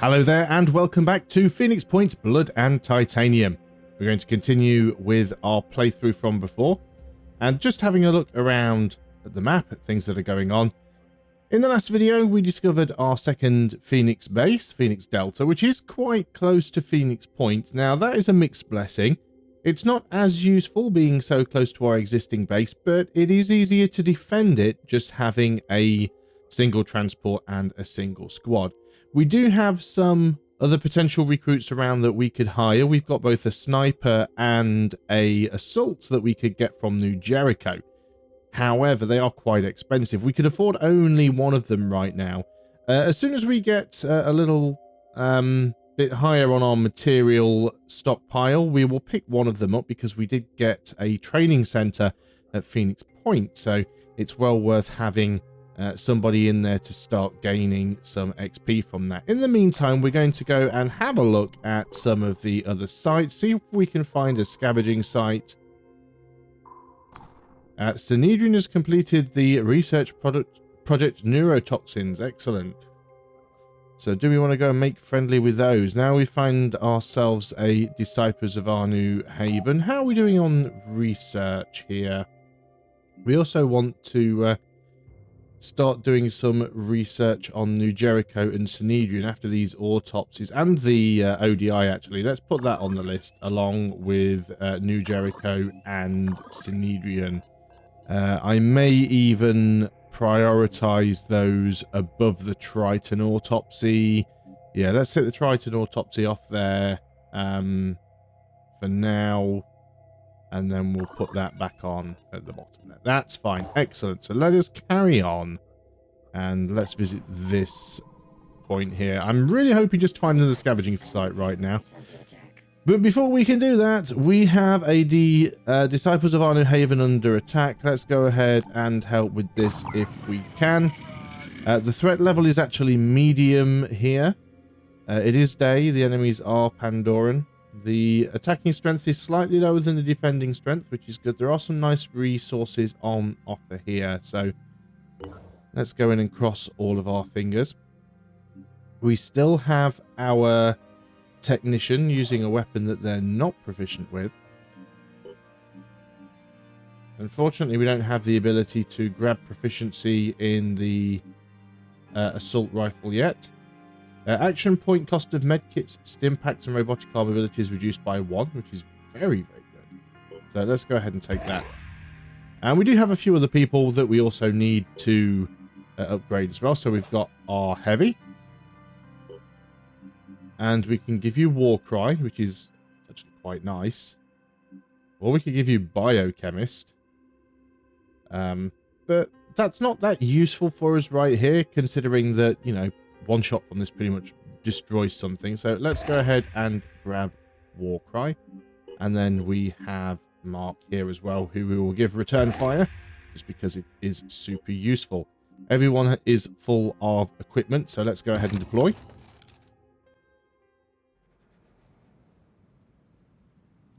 Hello there and welcome back to Phoenix Point Blood and Titanium. We're going to continue with our playthrough from before and just having a look around at the map at things that are going on. In the last video we discovered our second Phoenix base, Phoenix Delta, which is quite close to Phoenix Point. Now that is a mixed blessing. It's not as useful being so close to our existing base, but it is easier to defend it just having a single transport and a single squad. We do have some other potential recruits around that we could hire. We've got both a sniper and a assault that we could get from New Jericho. However, they are quite expensive. We could afford only one of them right now. As soon as we get a little bit higher on our material stockpile, we will pick one of them up because we did get a training center at Phoenix Point. So it's well worth having somebody in there to start gaining some XP from that. In the meantime, we're going to go and have a look at some of the other sites, see if we can find a scavenging site. Synedrian has completed the research project neurotoxins. Excellent. So do we want to go and make friendly with those? Now we find ourselves a Disciples of our New Haven. How are we doing on research here? We also want to start doing some research on New Jericho and Synedrian after these autopsies and the ODI actually. Let's put that on the list along with New Jericho and Synedrian. I may even prioritize those above the Triton autopsy. Yeah, let's take the Triton autopsy off there for now. And then we'll put that back on at the bottom there. That's fine. Excellent. So let us carry on. And let's visit this point here. I'm really hoping just to find another scavenging site right now. But before we can do that, we have a Disciples of our New Haven under attack. Let's go ahead and help with this if we can. The threat level is actually medium here. It is day. The enemies are Pandoran. The attacking strength is slightly lower than the defending strength, which is good. There are some nice resources on offer here. So let's go in and cross all of our fingers. We still have our technician using a weapon that they're not proficient with. Unfortunately, we don't have the ability to grab proficiency in the assault rifle yet. Action point cost of medkits, stimpaks, and robotic arm ability is reduced by 1, which is very, very good. So let's go ahead and take that. And we do have a few other people that we also need to upgrade as well. So we've got our heavy. And we can give you Warcry, which is actually quite nice. Or we could give you Biochemist. But that's not that useful for us right here, considering that, you know, one shot from this pretty much destroys something. So let's go ahead and grab Warcry. And then we have Mark here as well, who we will give return fire, just because it is super useful. Everyone is full of equipment, so let's go ahead and deploy.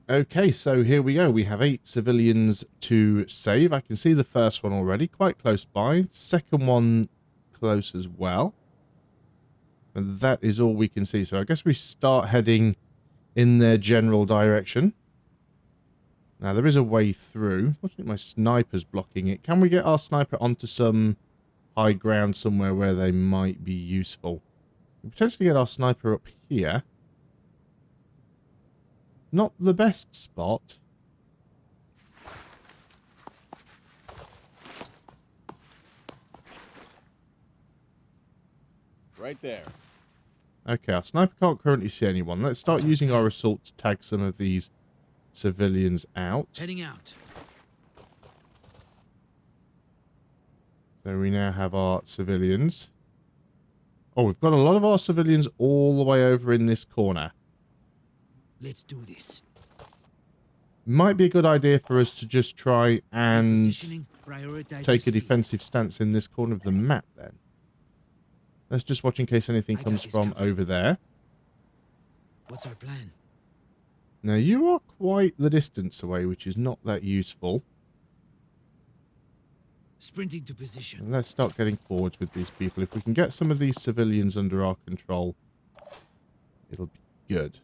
Okay, so here we go. We have 8 civilians to save. I can see the first one already, quite close by. Second one close as well. And that is all we can see. So I guess we start heading in their general direction. Now, there is a way through. Unfortunately, my sniper's blocking it. Can we get our sniper onto some high ground somewhere where they might be useful? We potentially get our sniper up here. Not the best spot. Right there. Okay, our sniper can't currently see anyone. Let's start using our assault to tag some of these civilians out. Heading out. So we now have our civilians. Oh, we've got a lot of our civilians all the way over in this corner. Let's do this. Might be a good idea for us to just try and take a defensive stance in this corner of the map then. Let's just watch in case anything comes from over there. What's our plan? Now, you are quite the distance away, which is not that useful. Sprinting to position. And let's start getting forwards with these people. If we can get some of these civilians under our control, it'll be good.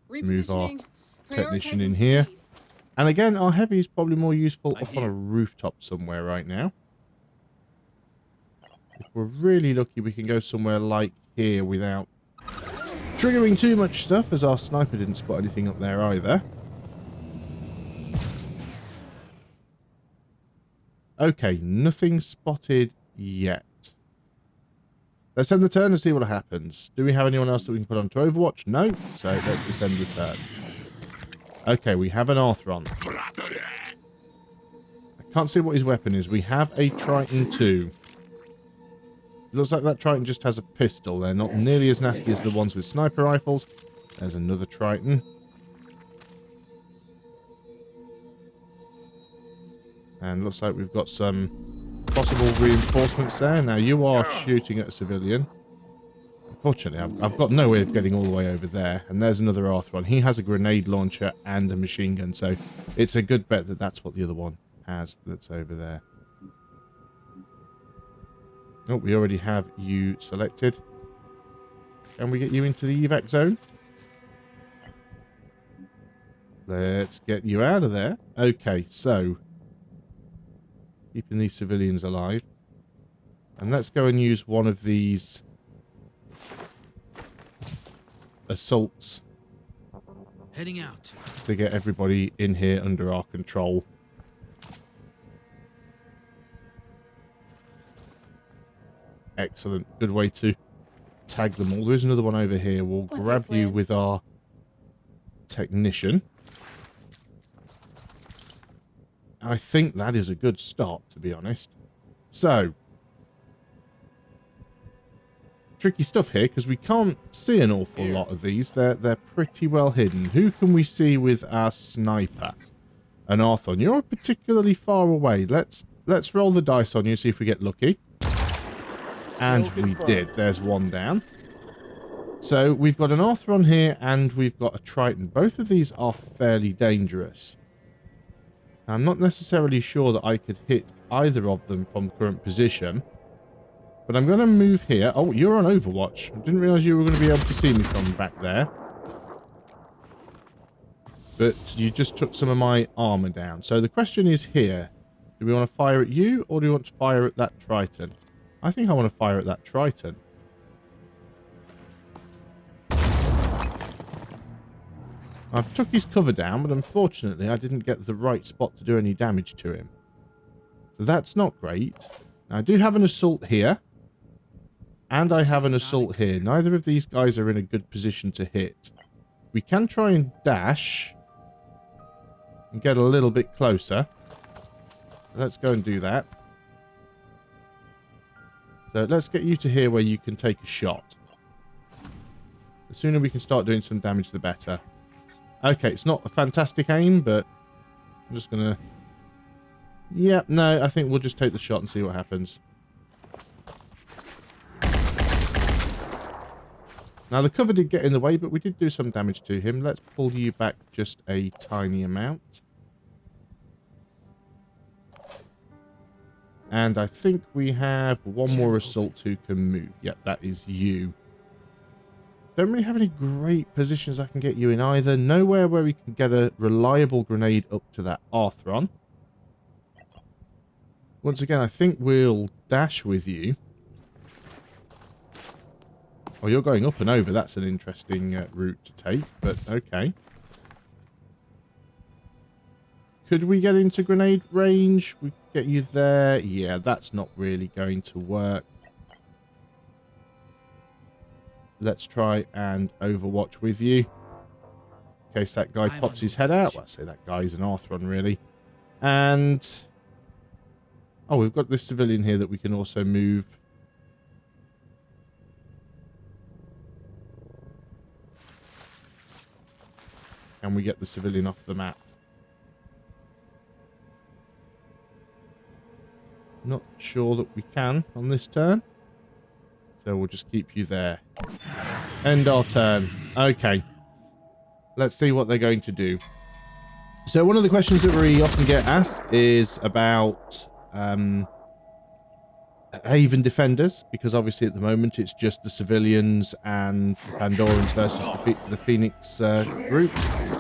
Move our technician in here. And again, our heavy is probably more useful up on a rooftop somewhere right now. If we're really lucky, we can go somewhere like here without triggering too much stuff, as our sniper didn't spot anything up there either. Okay, nothing spotted yet. Let's end the turn and see what happens. Do we have anyone else that we can put onto Overwatch? No, so let's just end the turn. Okay, we have an Arthron. I can't see what his weapon is. We have a Triton 2. It looks like that Triton just has a pistol. They're not nearly as nasty as the ones with sniper rifles. There's another Triton. And looks like we've got some possible reinforcements there. Now, you are shooting at a civilian. Unfortunately, I've got no way of getting all the way over there. And there's another Arthron. He has a grenade launcher and a machine gun. So it's a good bet that that's what the other one has that's over there. Oh, we already have you selected. Can we get you into the evac zone? Let's get you out of there. Okay, so keeping these civilians alive. And let's go and use one of these assaults. Heading out. To get everybody in here under our control. Excellent. Good way to tag them all. There is another one over here. We'll grab you with our technician. I think that is a good start, to be honest. So, tricky stuff here, because we can't see an awful lot of these. They're pretty well hidden. Who can we see with our sniper? An Arthron. You're particularly far away. Let's roll the dice on you, see if we get lucky. And we did. There's one down. So we've got an Arthron here and we've got a Triton. Both of these are fairly dangerous. Now, I'm not necessarily sure that I could hit either of them from current position. But I'm going to move here. Oh, you're on Overwatch. I didn't realize you were going to be able to see me from back there. But you just took some of my armor down. So the question is here. Do we want to fire at you or do we want to fire at that Triton? I think I want to fire at that Triton. I've took his cover down, but unfortunately I didn't get the right spot to do any damage to him. So that's not great. Now, I do have an assault here. And I have an assault here. Neither of these guys are in a good position to hit. We can try and dash. And get a little bit closer. Let's go and do that. So let's get you to here where you can take a shot. The sooner we can start doing some damage, the better. Okay, it's not a fantastic aim, but I'm just going to... Yeah, no, I think we'll just take the shot and see what happens. Now, the cover did get in the way, but we did do some damage to him. Let's pull you back just a tiny amount. And I think we have one more assault who can move. Yep, that is you. Don't really have any great positions I can get you in either. Nowhere where we can get a reliable grenade up to that Arthron. Once again, I think we'll dash with you. Oh, you're going up and over. That's an interesting route to take, but okay. Could we get into grenade range? We could get you there. Yeah, that's not really going to work. Let's try and Overwatch with you. In case that guy pops his head out. Well, I say that guy's an Arthron, really. And... oh, we've got this civilian here that we can also move. Can we get the civilian off the map? Not sure that we can on this turn. So we'll just keep you there. End our turn. Okay. Let's see what they're going to do. So one of the questions that we often get asked is about Haven defenders, because obviously at the moment it's just the civilians and the Pandorans versus the Phoenix group.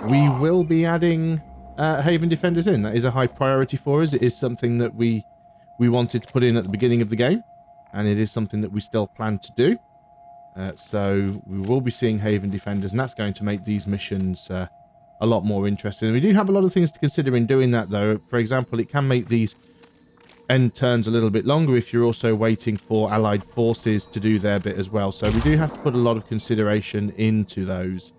We will be adding Haven defenders in. That is a high priority for us. It is something that we wanted to put in at the beginning of the game, and it is something that we still plan to do. So we will be seeing Haven defenders, and that's going to make these missions a lot more interesting. We do have a lot of things to consider in doing that, though. For example, it can make these end turns a little bit longer if you're also waiting for allied forces to do their bit as well. So we do have to put a lot of consideration into those.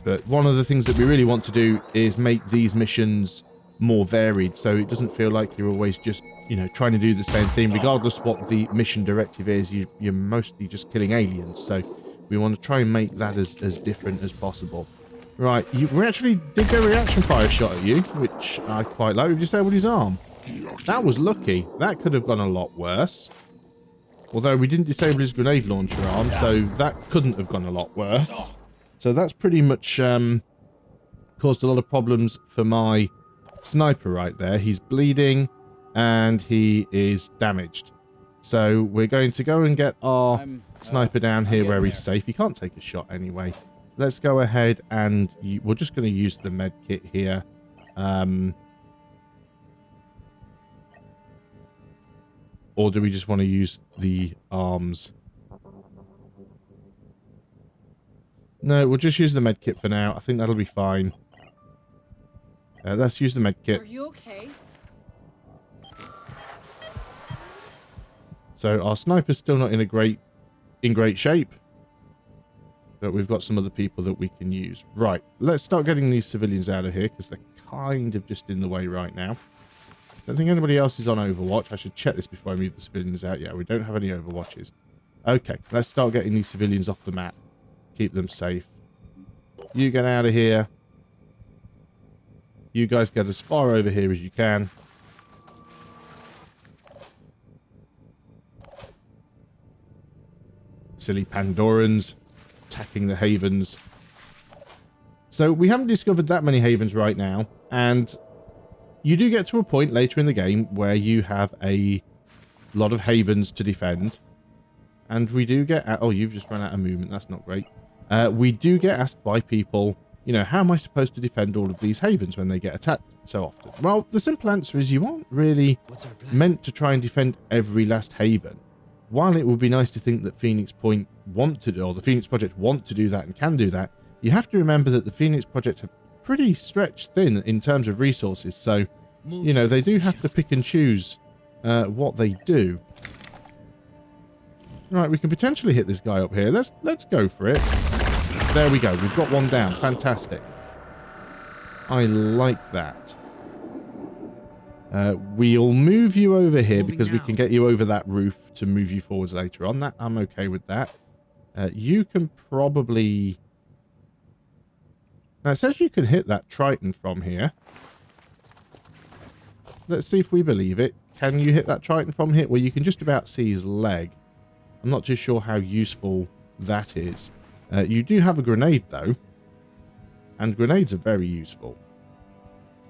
But one of the things that we really want to do is make these missions more varied, so it doesn't feel like you're always just, you know, trying to do the same thing. Regardless what the mission directive is, you're mostly just killing aliens. So we want to try and make that as different as possible. Right, we actually did get a reaction fire shot at you, which I quite like. We've disabled his arm. That was lucky. That could have gone a lot worse. Although we didn't disable his grenade launcher arm, so that couldn't have gone a lot worse. So that's pretty much caused a lot of problems for my sniper right there. He's bleeding and he is damaged. So we're going to go and get our sniper down here where he's safe. He can't take a shot anyway. Let's go ahead and we're just going to use the med kit here. Or do we just want to use the arms? No, we'll just use the med kit for now. I think that'll be fine. Let's use the med kit. Are you okay? So our sniper's still not in great shape. But we've got some other people that we can use. Right, let's start getting these civilians out of here, because they're kind of just in the way right now. Don't think anybody else is on Overwatch. I should check this before I move the civilians out. Yeah, we don't have any Overwatches. Okay, let's start getting these civilians off the map. Keep them safe. You get out of here. You guys get as far over here as you can. Silly Pandorans attacking the havens. So we haven't discovered that many havens right now, and you do get to a point later in the game where you have a lot of havens to defend, and we do get... Oh, you've just run out of movement. That's not great. We do get asked by people, you know, how am I supposed to defend all of these havens when they get attacked so often? Well, the simple answer is you aren't really meant to try and defend every last haven. While it would be nice to think that Phoenix Point want to do, or the Phoenix Project want to do that and can do that, you have to remember that the Phoenix Project are pretty stretched thin in terms of resources. So, you know, they do have to pick and choose what they do. Right, we can potentially hit this guy up here. Let's go for it. There we go. We've got one down. Fantastic. I like that. We'll move you over here because we can get you over that roof to move you forwards later on. That I'm okay with that. You can probably... Now, it says you can hit that Triton from here. Let's see if we believe it. Can you hit that Triton from here? Well, you can just about see his leg. I'm not too sure how useful that is. You do have a grenade, though. And grenades are very useful.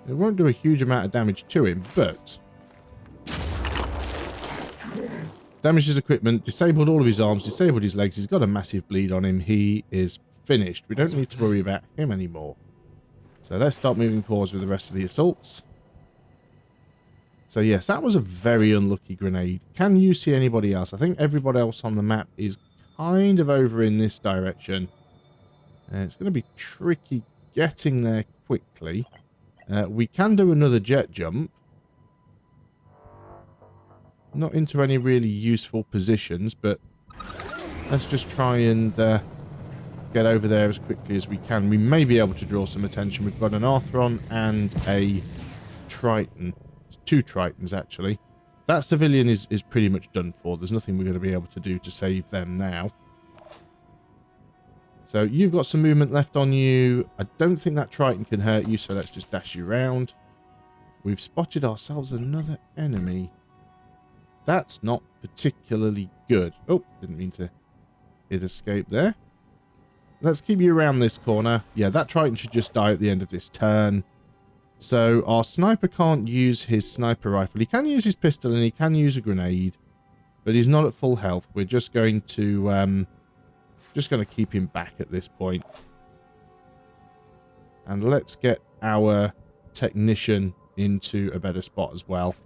It won't do a huge amount of damage to him, but... damaged his equipment, disabled all of his arms, disabled his legs. He's got a massive bleed on him. He is finished. We don't need to worry about him anymore. So let's start moving forwards with the rest of the assaults. So yes, that was a very unlucky grenade. Can you see anybody else? I think everybody else on the map is kind of over in this direction. It's going to be tricky getting there quickly. We can do another jet jump. Not into any really useful positions, but let's just try and get over there as quickly as we can. We may be able to draw some attention. We've got an Arthron and a Triton. Two Tritons, actually. That civilian is pretty much done for. There's nothing we're going to be able to do to save them now. So you've got some movement left on you. I don't think that Triton can hurt you, so let's just dash you around. We've spotted ourselves another enemy. That's not particularly good. Oh, didn't mean to hit escape there. Let's keep you around this corner. Yeah, that Triton should just die at the end of this turn. So our sniper can't use his sniper rifle. He can use his pistol and he can use a grenade, but he's not at full health. We're just going to keep him back at this point. And let's get our technician into a better spot as well.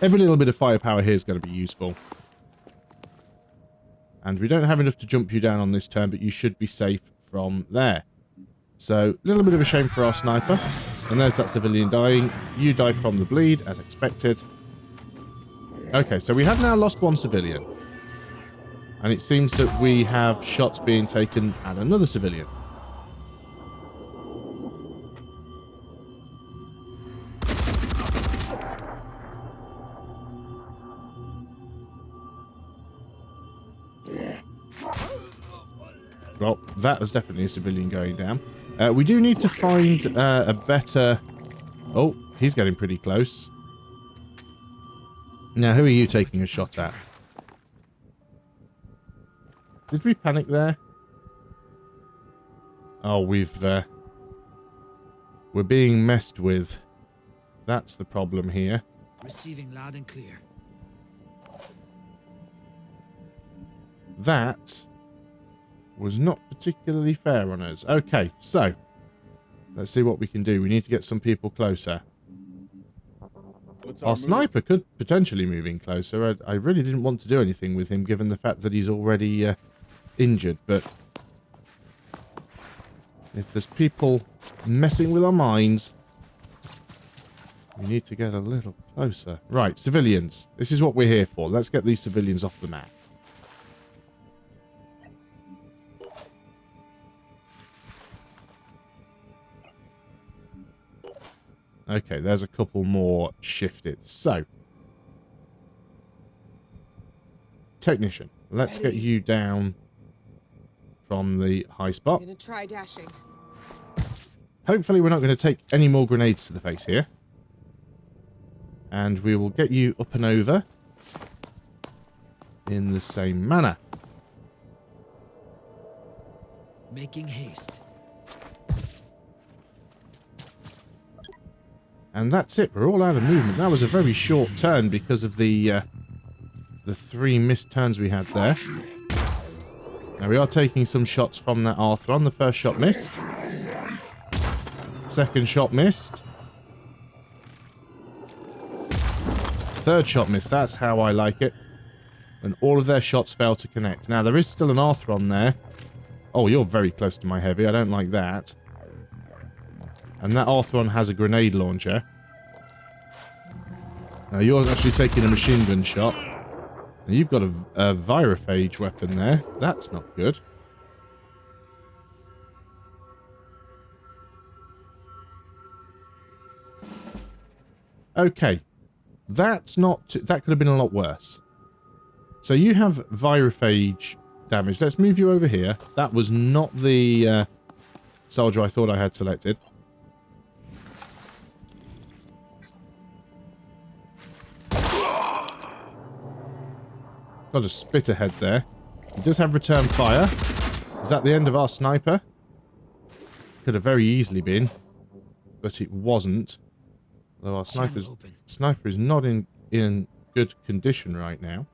Every little bit of firepower here is going to be useful. And we don't have enough to jump you down on this turn, but you should be safe from there. So, a little bit of a shame for our sniper. And there's that civilian dying. You die from the bleed, as expected. Okay, so we have now lost one civilian. And it seems that we have shots being taken at another civilian. Well, that was definitely a civilian going down. We do need to find a better... Oh, he's getting pretty close. Now, who are you taking a shot at? Did we panic there? Oh, we're being messed with. That's the problem here. Receiving loud and clear. That was not particularly fair on us. Okay, so let's see what we can do. We need to get some people closer. Our sniper could potentially move in closer. I really didn't want to do anything with him, given the fact that he's already injured. But if there's people messing with our minds, we need to get a little closer. Right, civilians. This is what we're here for. Let's get these civilians off the map. Okay, there's a couple more shifted. So, technician, let's get you down from the high spot. I'm gonna try dashing. Hopefully we're not going to take any more grenades to the face here. And we will get you up and over in the same manner. Making haste. And that's it. We're all out of movement. That was a very short turn because of the 3 missed turns we had there. Now we are taking some shots from that Arthron. The first shot missed. Second shot missed. Third shot missed. That's how I like it. And all of their shots failed to connect. Now there is still an Arthron there. Oh, you're very close to my heavy. I don't like that. And that Arthron has a grenade launcher. Now you're actually taking a machine gun shot. Now you've got a virophage weapon there. That's not good. Okay. That's not... That could have been a lot worse. So you have virophage damage. Let's move you over here. That was not the soldier I thought I had selected. Got a spitter head there. He does have return fire. Is that the end of our sniper? Could have very easily been, but it wasn't. Though our sniper is not in good condition right now.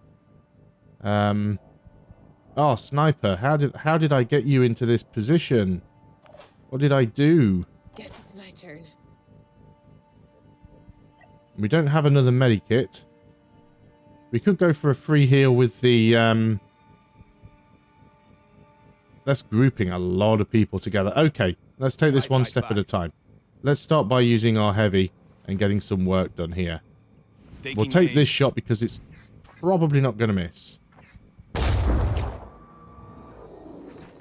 Oh, sniper! How did I get you into this position? What did I do? Guess it's my turn. We don't have another medikit. We could go for a free heal with the, That's grouping a lot of people together. Okay, let's take this one step at a time. Let's start by using our heavy and getting some work done here. We'll take this shot because it's probably not going to miss.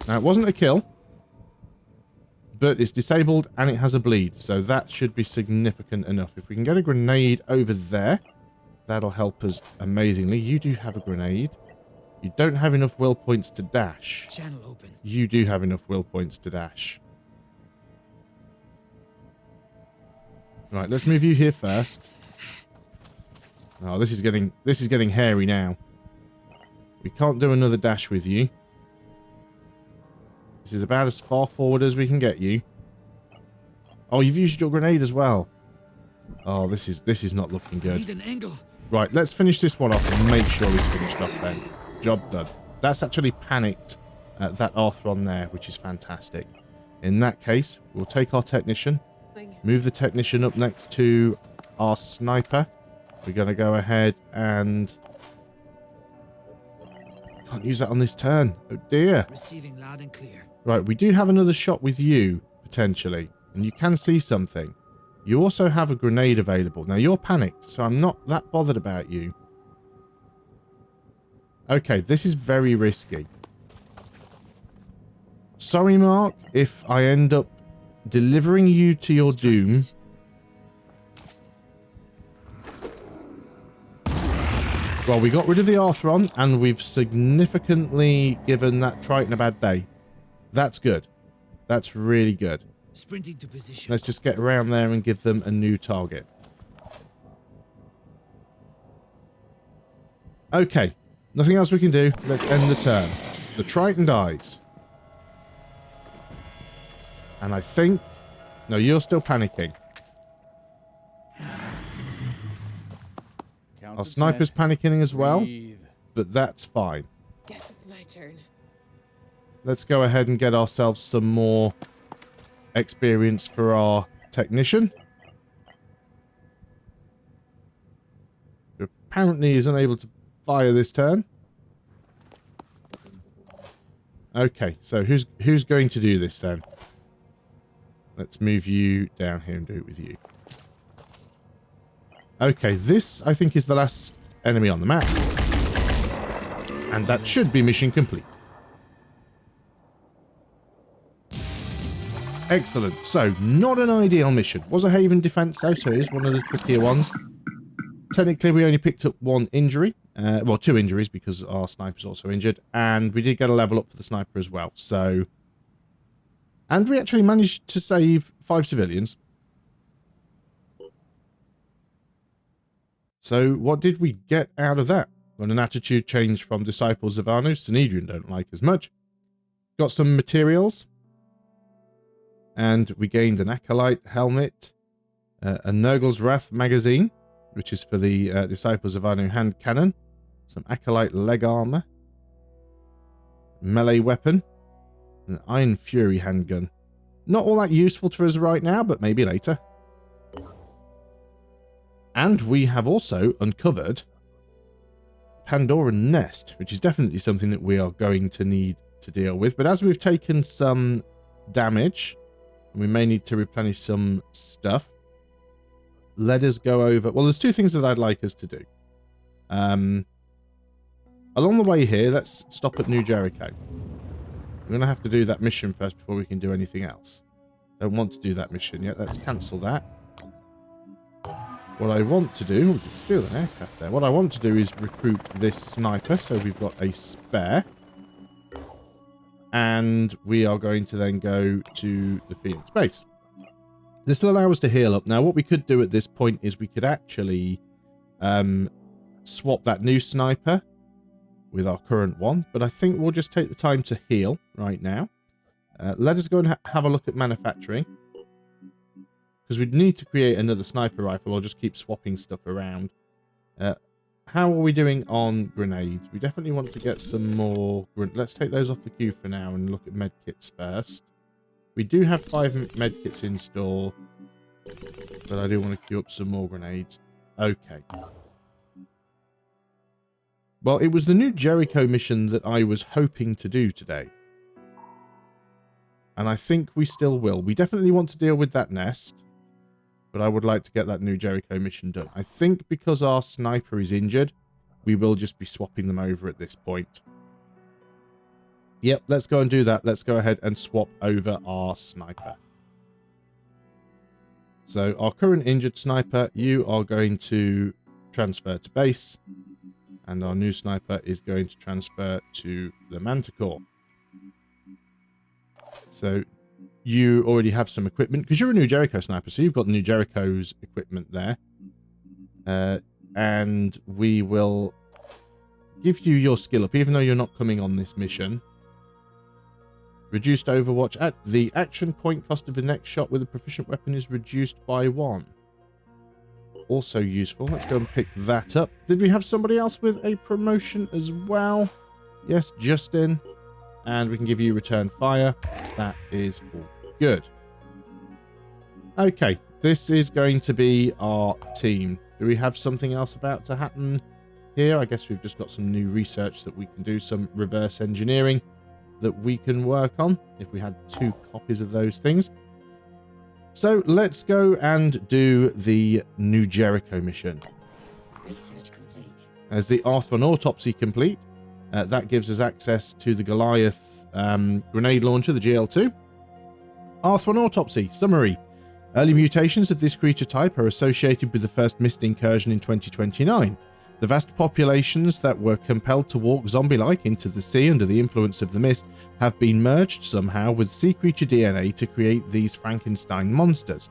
Now, it wasn't a kill, but it's disabled and it has a bleed, so that should be significant enough. If we can get a grenade over there... That'll help us amazingly. You do have a grenade. You don't have enough will points to dash. Channel open. You do have enough will points to dash. Right, let's move you here first. Oh, this is getting hairy now. We can't do another dash with you. This is about as far forward as we can get you. Oh, you've used your grenade as well. Oh, this is not looking good. Need an angle. Right, let's finish this one off and make sure he's finished off then. Job done. That's actually panicked that Arthron there, which is fantastic. In that case, we'll take our technician, move the technician up next to our sniper. We're going to go ahead and... Can't use that on this turn. Oh dear. Receiving loud and clear. Right, we do have another shot with you, potentially. And you can see something. You also have a grenade available. Now, you're panicked, so I'm not that bothered about you. Okay, this is very risky. Sorry, Mark, if I end up delivering you to your doom. Well, we got rid of the Arthron, and we've significantly given that Triton a bad day. That's good. That's really good. Sprinting to position. Let's just get around there and give them a new target. Okay. Nothing else we can do. Let's end the turn. The Triton dies. And I think... No, you're still panicking. Our sniper's panicking as well. But that's fine. Guess it's my turn. Let's go ahead and get ourselves some more experience for our technician. Who apparently is unable to fire this turn. Okay, so who's going to do this then? Let's move you down here and do it with you. Okay, this I think is the last enemy on the map. And that should be mission complete. Excellent. So, not an ideal mission. Was a Haven defense though, so it is one of the trickier ones. Technically, we only picked up one injury. Well, 2 injuries because our sniper's also injured. And we did get a level up for the sniper as well. So, and we actually managed to save 5 civilians. So, what did we get out of that? Got an attitude change from Disciples of Anu. Sanhedrin don't like as much. Got some materials. And we gained an Acolyte helmet, a Nurgle's Wrath magazine, which is for the Disciples of Anu hand cannon, some Acolyte leg armor, melee weapon, an Iron Fury handgun. Not all that useful to us right now, but maybe later. And we have also uncovered Pandora's Nest, which is definitely something that we are going to need to deal with. But as we've taken some damage... We may need to replenish some stuff. Let us go over... Well, there's 2 things that I'd like us to do. Along the way here, let's stop at New Jericho. We're going to have to do that mission first before we can do anything else. Don't want to do that mission yet. Let's cancel that. What I want to do... We can steal an aircraft there. What I want to do is recruit this sniper, so we've got a spare. And we are going to then go to the Phoenix base. This will allow us to heal up. Now, what we could do at this point is we could actually swap that new sniper with our current one. But I think we'll just take the time to heal right now. Let us go and have a look at manufacturing. Because we'd need to create another sniper rifle or just keep swapping stuff around. How are we doing on grenades? We definitely want to get some more... Let's take those off the queue for now and look at medkits first. We do have 5 medkits in store. But I do want to queue up some more grenades. Okay. Well, it was the new Jericho mission that I was hoping to do today. And I think we still will. We definitely want to deal with that nest. But I would like to get that new Jericho mission done. I think because our sniper is injured, we will just be swapping them over at this point. Yep, let's go and do that. Let's go ahead and swap over our sniper. So our current injured sniper, you are going to transfer to base. And our new sniper is going to transfer to the Manticore. So... You already have some equipment, because you're a New Jericho sniper, so you've got New Jericho's equipment there. And we will give you your skill up, even though you're not coming on this mission. Reduced overwatch. At the action point cost of the next shot with a proficient weapon is reduced by 1. Also useful. Let's go and pick that up. Did we have somebody else with a promotion as well? Yes, Justin. And we can give you return fire. That is all good. Okay, this is going to be our team. Do we have something else about to happen here? I guess we've just got some new research that we can do, some reverse engineering that we can work on if we had 2 copies of those things. So let's go and do the New Jericho mission. Research complete. As the Arthron autopsy complete, that gives us access to the Goliath grenade launcher, the GL2. Arthron autopsy summary. Early mutations of this creature type are associated with the first mist incursion in 2029. The vast populations that were compelled to walk zombie-like into the sea under the influence of the mist have been merged somehow with sea creature DNA to create these Frankenstein monsters.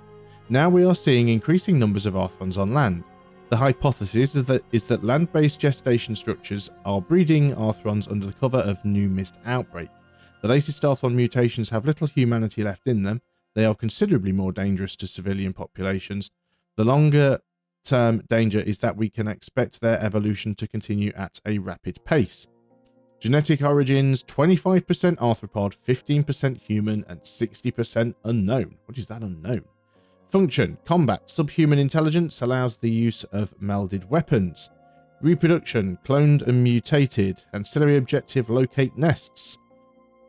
Now we are seeing increasing numbers of Arthrons on land. The hypothesis is that land-based gestation structures are breeding Arthrons under the cover of new mist outbreak. The latest Arthron mutations have little humanity left in them. They are considerably more dangerous to civilian populations. The longer-term danger is that we can expect their evolution to continue at a rapid pace. Genetic origins, 25% arthropod, 15% human, and 60% unknown. What is that unknown? Function, combat, subhuman intelligence allows the use of melded weapons. Reproduction, cloned and mutated. Ancillary objective, locate nests.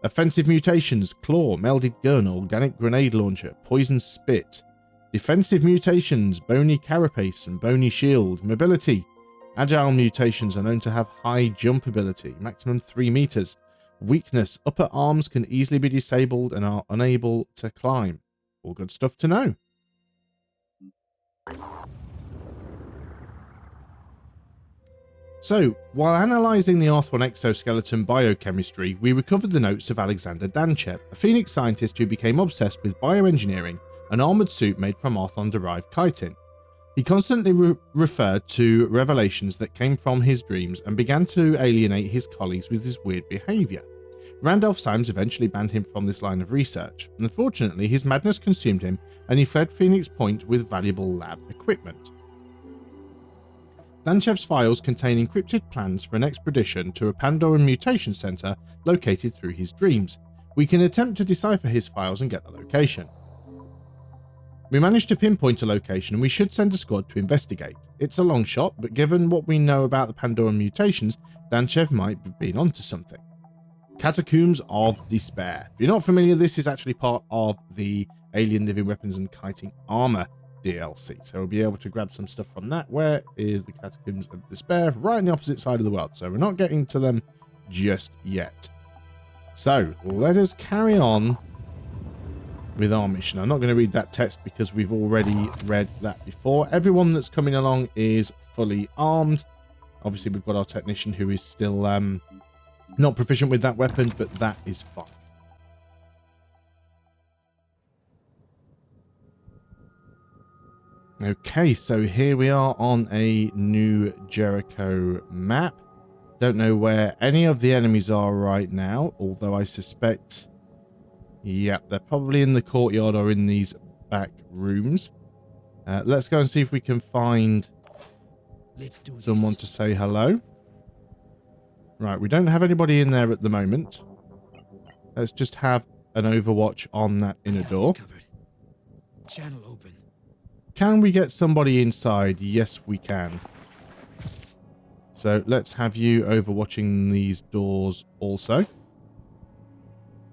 Offensive mutations, claw, melded gun, organic grenade launcher, poison spit. Defensive mutations, bony carapace and bony shield. Mobility, agile mutations are known to have high jump ability, maximum 3 meters. Weakness, upper arms can easily be disabled and are unable to climb. All good stuff to know. So, while analysing the Arthron exoskeleton biochemistry, we recovered the notes of Alexander Danchev, a Phoenix scientist who became obsessed with bioengineering an armoured suit made from Arthron-derived chitin. He constantly referred to revelations that came from his dreams and began to alienate his colleagues with his weird behaviour. Randolph Symes eventually banned him from this line of research. Unfortunately, his madness consumed him and he fled Phoenix Point with valuable lab equipment. Danchev's files contain encrypted plans for an expedition to a Pandoran mutation center located through his dreams. We can attempt to decipher his files and get the location. We managed to pinpoint a location and we should send a squad to investigate. It's a long shot, but given what we know about the Pandoran mutations, Danchev might have been onto something. Catacombs of Despair. If you're not familiar, this is actually part of the Alien Living Weapons and Kiting Armor DLC, so we'll be able to grab some stuff from that. Where is the Catacombs of Despair? Right on the opposite side of the world, so we're not getting to them just yet. So let us carry on with our mission. I'm not going to read that text because we've already read that before. Everyone that's coming along is fully armed. Obviously we've got our technician who is still not proficient with that weapon, but that is fine. Okay, so here we are on a New Jericho map. Don't know where any of the enemies are right now, although I suspect, yeah, they're probably in the courtyard or in these back rooms. Let's go and see if we can find someone to say hello. Right, we don't have anybody in there at the moment. Let's just have an overwatch on that inner door. Channel open. Can we get somebody inside? Yes, we can. So let's have you overwatching these doors also.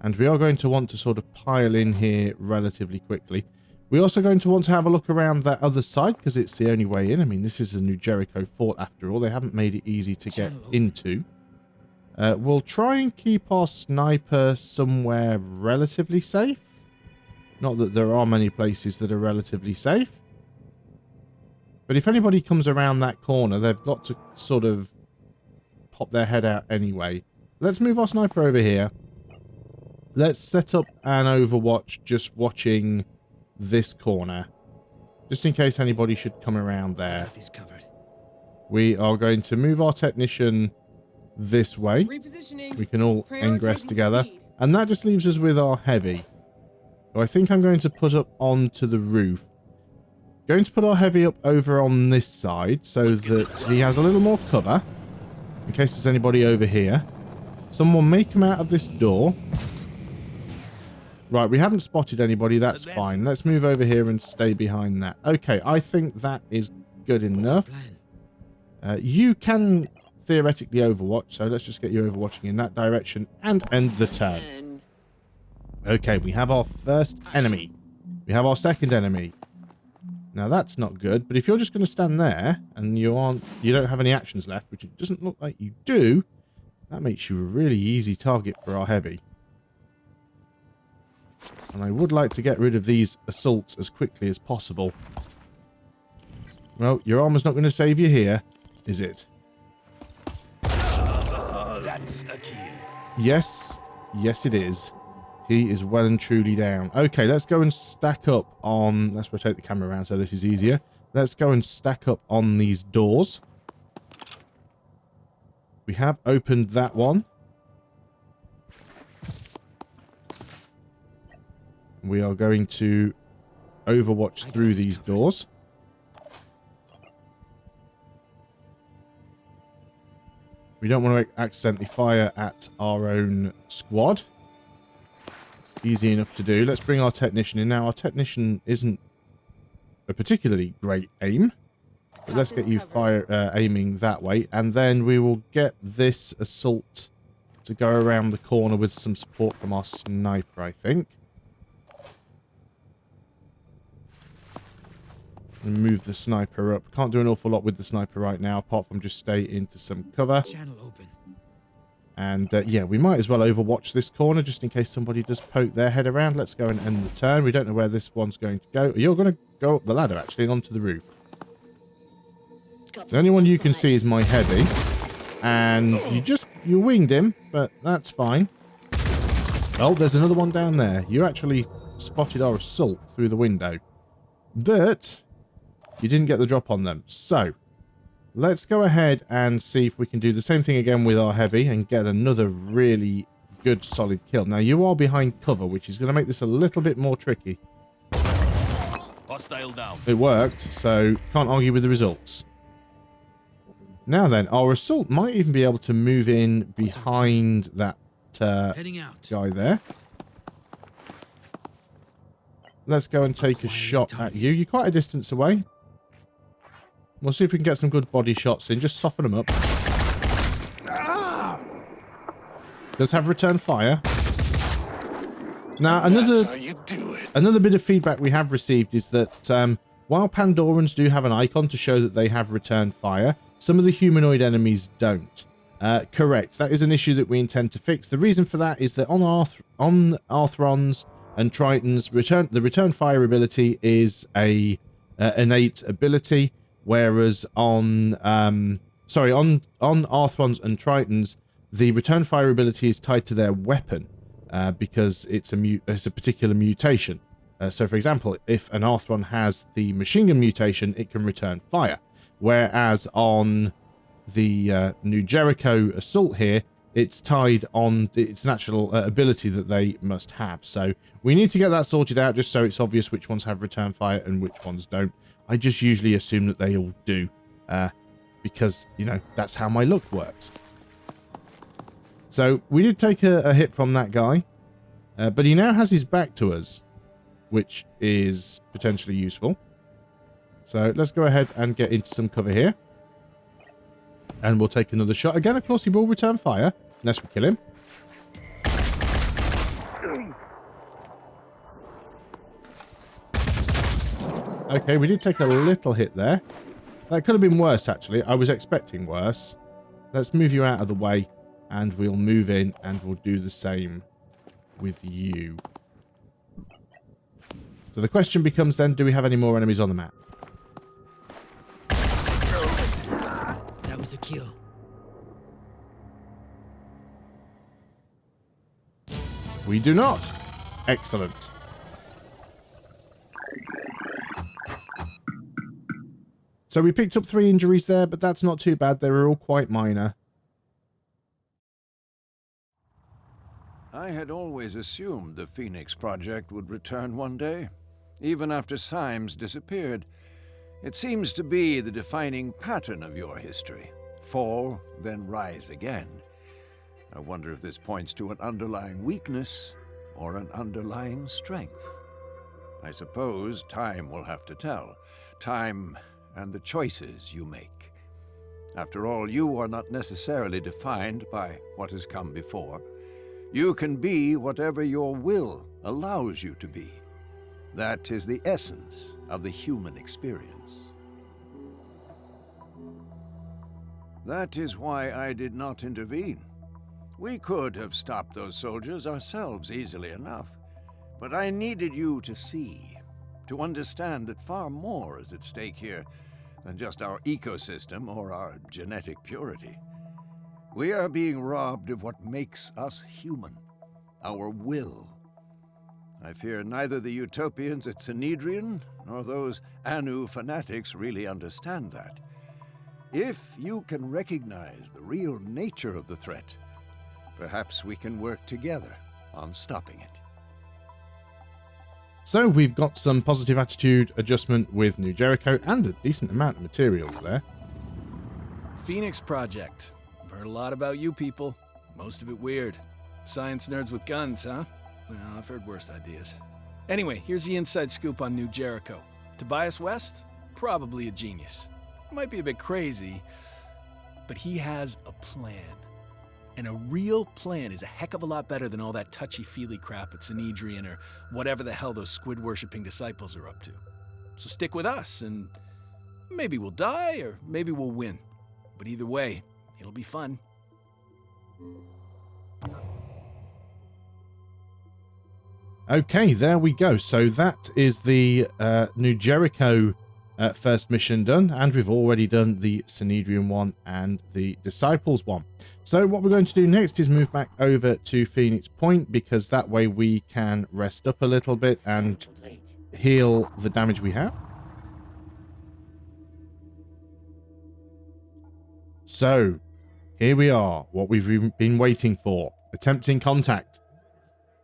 And we are going to want to sort of pile in here relatively quickly. We're also going to want to have a look around that other side because it's the only way in. I mean, this is a New Jericho fort after all. They haven't made it easy to get into. We'll try and keep our sniper somewhere relatively safe. Not that there are many places that are relatively safe. But if anybody comes around that corner, they've got to sort of pop their head out anyway. Let's move our sniper over here. Let's set up an overwatch just watching this corner. Just in case anybody should come around there. We are going to move our technician this way. Repositioning. We can all ingress together. And that just leaves us with our heavy. So I think I'm going to put up onto the roof. Going to put our heavy up over on this side so that he has a little more cover. In case there's anybody over here. Someone may come out of this door. Right, we haven't spotted anybody. That's fine. Let's move over here and stay behind that. Okay, I think that is good enough. You can theoretically overwatch, so let's just get you overwatching in that direction and end the turn. Okay, we have our first enemy. We have our second enemy. Now that's not good, but if you're just going to stand there and you don't have any actions left, which it doesn't look like you do, that makes you a really easy target for our heavy. And I would like to get rid of these assaults as quickly as possible. Well, your armor's not going to save you here, is it? That's a kill. Yes. Yes, it is. He is well and truly down. Okay, let's go and stack up on... Let's rotate the camera around so this is easier. Let's go and stack up on these doors. We have opened that one. We are going to overwatch through these doors. We don't want to accidentally fire at our own squad. It's easy enough to do. Let's bring our technician in. Now, our technician isn't a particularly great aim. But let's get you aiming that way. And then we will get this assault to go around the corner with some support from our sniper, I think. And move the sniper up. Can't do an awful lot with the sniper right now, apart from just stay into some cover. Channel open. And yeah, we might as well overwatch this corner just in case somebody does poke their head around. Let's go and end the turn. We don't know where this one's going to go. You're going to go up the ladder, actually, and onto the roof. The only one you can see is my heavy. And you winged him, but that's fine. Oh, there's another one down there. You actually spotted our assault through the window. But you didn't get the drop on them. So, let's go ahead and see if we can do the same thing again with our heavy and get another really good solid kill. Now, you are behind cover, which is going to make this a little bit more tricky. Hostile down. It worked, so can't argue with the results. Now then, our assault might even be able to move in behind that Heading out. guy there. Let's go and take a shot at you. You're quite a distance away. We'll see if we can get some good body shots in. Just soften them up. Does have return fire. Now, another bit of feedback we have received is that while Pandorans do have an icon to show that they have return fire, some of the humanoid enemies don't. Correct. That is an issue that we intend to fix. The reason for that is that on Arthrons and Tritons, the return fire ability is a innate ability, whereas on Arthrons and Tritons, the return fire ability is tied to their weapon because it's a particular mutation. So, for example, if an Arthron has the machine gun mutation, it can return fire. Whereas on the New Jericho assault here, it's tied on its natural ability that they must have. So we need to get that sorted out just so it's obvious which ones have return fire and which ones don't. I just usually assume that they all do because, you know, that's how my luck works. So we did take a hit from that guy, but he now has his back to us, which is potentially useful. So let's go ahead and get into some cover here. And we'll take another shot. Again, of course, he will return fire unless we kill him. Okay, we did take a little hit there. That could have been worse, actually. I was expecting worse. Let's move you out of the way. And we'll move in and we'll do the same with you. So the question becomes then, do we have any more enemies on the map? That was a kill. We do not. Excellent. So we picked up 3 injuries there, but that's not too bad. They were all quite minor. I had always assumed the Phoenix Project would return one day, even after Symes disappeared. It seems to be the defining pattern of your history. Fall, then rise again. I wonder if this points to an underlying weakness or an underlying strength. I suppose time will have to tell. Time and the choices you make. After all, you are not necessarily defined by what has come before. You can be whatever your will allows you to be. That is the essence of the human experience. That is why I did not intervene. We could have stopped those soldiers ourselves easily enough. But I needed you to see, to understand that far more is at stake here than just our ecosystem or our genetic purity. We are being robbed of what makes us human, our will. I fear neither the utopians at Sanhedrin nor those Anu fanatics really understand that. If you can recognize the real nature of the threat, perhaps we can work together on stopping it. So we've got some positive attitude adjustment with New Jericho and a decent amount of materials there. Phoenix Project. I've heard a lot about you people. Most of it weird. Science nerds with guns, huh? Well, I've heard worse ideas. Anyway, here's the inside scoop on New Jericho. Tobias West? Probably a genius. Might be a bit crazy, but he has a plan. And a real plan is a heck of a lot better than all that touchy-feely crap at Sanhedrin or whatever the hell those squid-worshipping disciples are up to. So stick with us, and maybe we'll die, or maybe we'll win. But either way, it'll be fun. Okay, there we go. So that is the New Jericho first mission done, and we've already done the Sanhedrin one and the Disciples one. So what we're going to do next is move back over to Phoenix Point, because that way we can rest up a little bit and heal the damage we have. So here we are, what we've been waiting for. Attempting contact.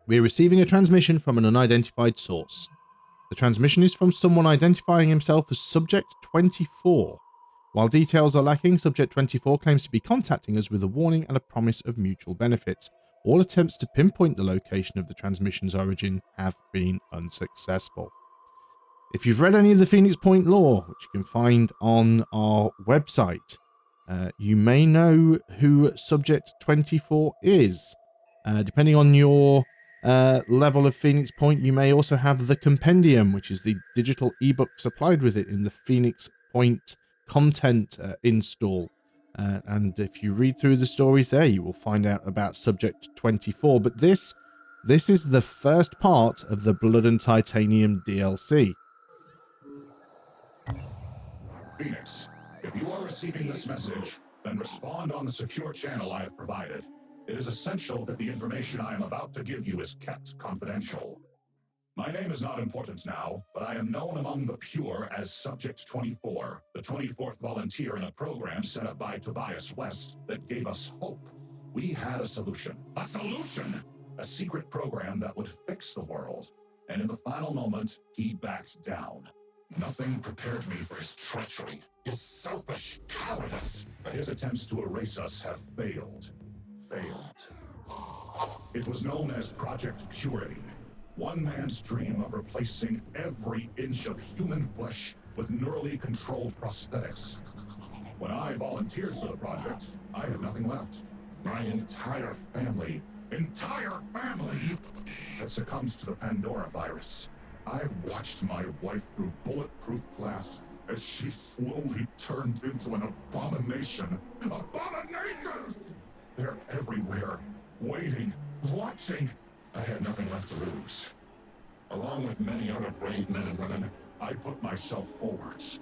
We're receiving a transmission from an unidentified source. The transmission is from someone identifying himself as Subject 24. While details are lacking, Subject 24 claims to be contacting us with a warning and a promise of mutual benefits. All attempts to pinpoint the location of the transmission's origin have been unsuccessful. If you've read any of the Phoenix Point lore, which you can find on our website, you may know who Subject 24 is. Depending on your level of Phoenix Point, you may also have the Compendium, which is the digital ebook supplied with it in the Phoenix Point content install. And if you read through the stories there, you will find out about Subject 24. But this is the first part of the Blood and Titanium DLC. Phoenix, if you are receiving this message, then respond on the secure channel I have provided. It is essential that the information I am about to give you is kept confidential. My name is not important now, but I am known among the pure as Subject 24, the 24th volunteer in a program set up by Tobias West that gave us hope. We had a solution. A solution! A secret program that would fix the world. And in the final moment, he backed down. Nothing prepared me for his treachery, his selfish cowardice. But his attempts to erase us have failed. It was known as Project Purity. One man's dream of replacing every inch of human flesh with neurally controlled prosthetics. When I volunteered for the project, I had nothing left. My entire family had succumbed to the Pandoravirus. I watched my wife through bulletproof glass as she slowly turned into an abomination. Abominations! They're everywhere, waiting, watching. I had nothing left to lose. Along with many other brave men and women, I put myself forwards.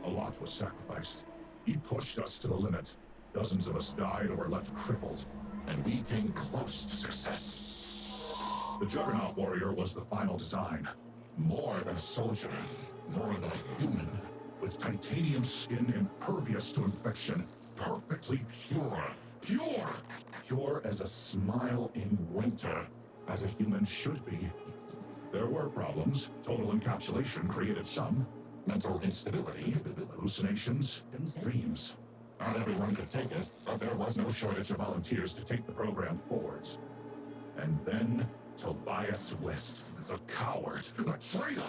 A lot was sacrificed. He pushed us to the limit. Dozens of us died or were left crippled, and we came close to success. The Juggernaut Warrior was the final design. More than a soldier, more than a human, with titanium skin impervious to infection, perfectly pure. Pure! pure as a smile in winter, as a human should be. There were problems. Total encapsulation created some. Mental instability, hallucinations, dreams. Not everyone could take it, but there was no shortage of volunteers to take the program forwards. And then Tobias West, the coward, the traitor,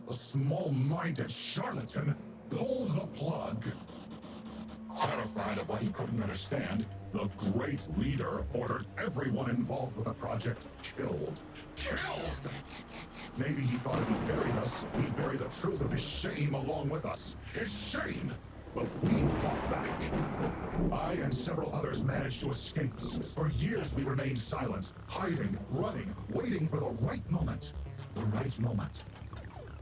the small-minded charlatan, pulled the plug. Terrified of what he couldn't understand, the great leader ordered everyone involved with the project killed. Killed! Maybe he thought if he buried us, he'd bury the truth of his shame along with us. His shame! But we fought back. I and several others managed to escape. For years we remained silent, hiding, running, waiting for the right moment. The right moment.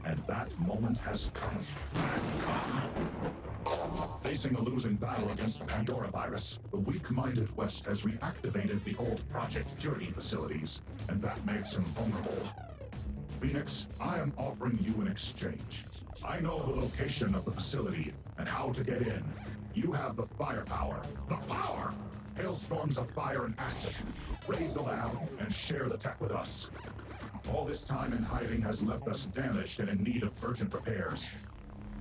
And that moment has come. Has come! Facing a losing battle against the Pandoravirus, the weak-minded West has reactivated the old Project Purity facilities, and that makes him vulnerable. Phoenix, I am offering you an exchange. I know the location of the facility and how to get in. You have the firepower. The power! Hailstorms of fire and acid. Raid the lab and share the tech with us. All this time in hiding has left us damaged and in need of urgent repairs.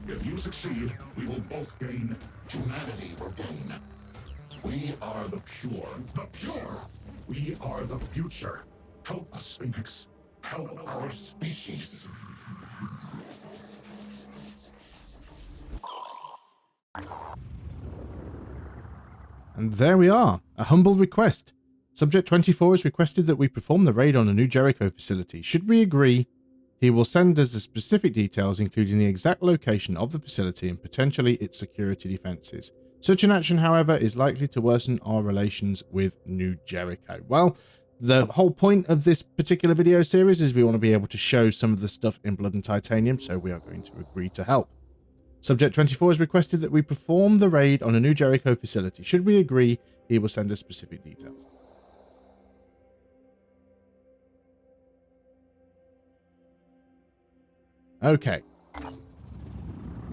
If you succeed, we will both gain. Humanity will gain. We are the pure. The pure! We are the future. Help us, Phoenix. Help our species. And there we are. A humble request. Subject 24 has requested that we perform the raid on a new Jericho facility. Should we agree, he will send us the specific details, including the exact location of the facility and potentially its security defenses. Such an action, however, is likely to worsen our relations with New Jericho. Well, the whole point of this particular video series is we want to be able to show some of the stuff in Blood and Titanium, so we are going to agree to help. Subject 24 has requested that we perform the raid on a new Jericho facility. Should we agree, he will send us specific details. Okay.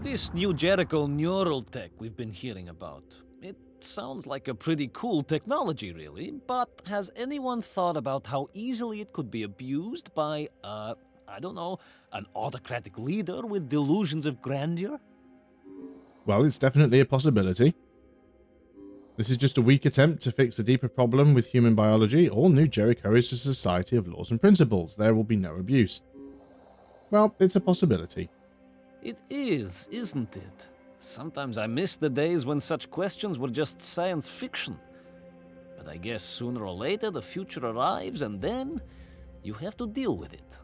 This new Jericho neural tech we've been hearing about. It sounds like a pretty cool technology, really, but has anyone thought about how easily it could be abused by, I don't know, an autocratic leader with delusions of grandeur? Well, it's definitely a possibility. This is just a weak attempt to fix a deeper problem with human biology. All New Jericho is a society of laws and principles. There will be no abuse. Well, it's a possibility. It is, isn't it? Sometimes I miss the days when such questions were just science fiction. But I guess sooner or later the future arrives and then you have to deal with it.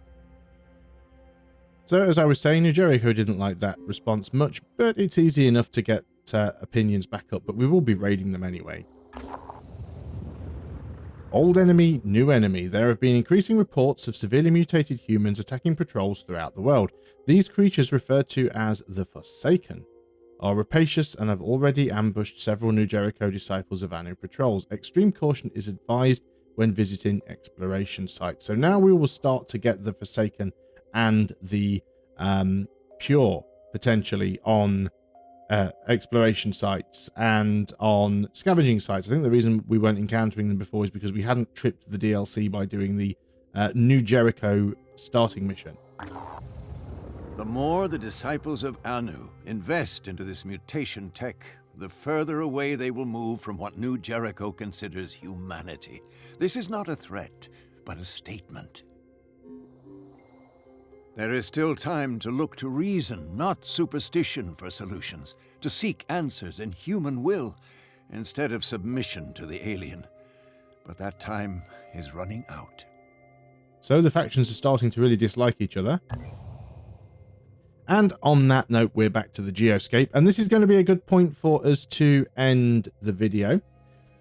So, as I was saying, New Jericho didn't like that response much, but it's easy enough to get opinions back up, but we will be raiding them anyway. Old enemy, new enemy. There have been increasing reports of severely mutated humans attacking patrols throughout the world. These creatures, referred to as the Forsaken, are rapacious and have already ambushed several New Jericho disciples of Anu patrols. Extreme caution is advised when visiting exploration sites. So now we will start to get the Forsaken and the Pure potentially on exploration sites and on scavenging sites. I think the reason we weren't encountering them before is because we hadn't tripped the DLC by doing the New Jericho starting mission. The more the disciples of Anu invest into this mutation tech, the further away they will move from what New Jericho considers humanity. This is not a threat, but a statement. There is still time to look to reason, not superstition, for solutions, to seek answers in human will, instead of submission to the alien. But that time is running out. So the factions are starting to really dislike each other. And on that note, we're back to the geoscape, and this is going to be a good point for us to end the video.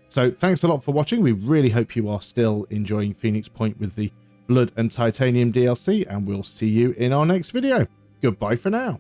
So thanks a lot for watching. We really hope you are still enjoying Phoenix Point with the Blood and Titanium DLC, and we'll see you in our next video. Goodbye for now.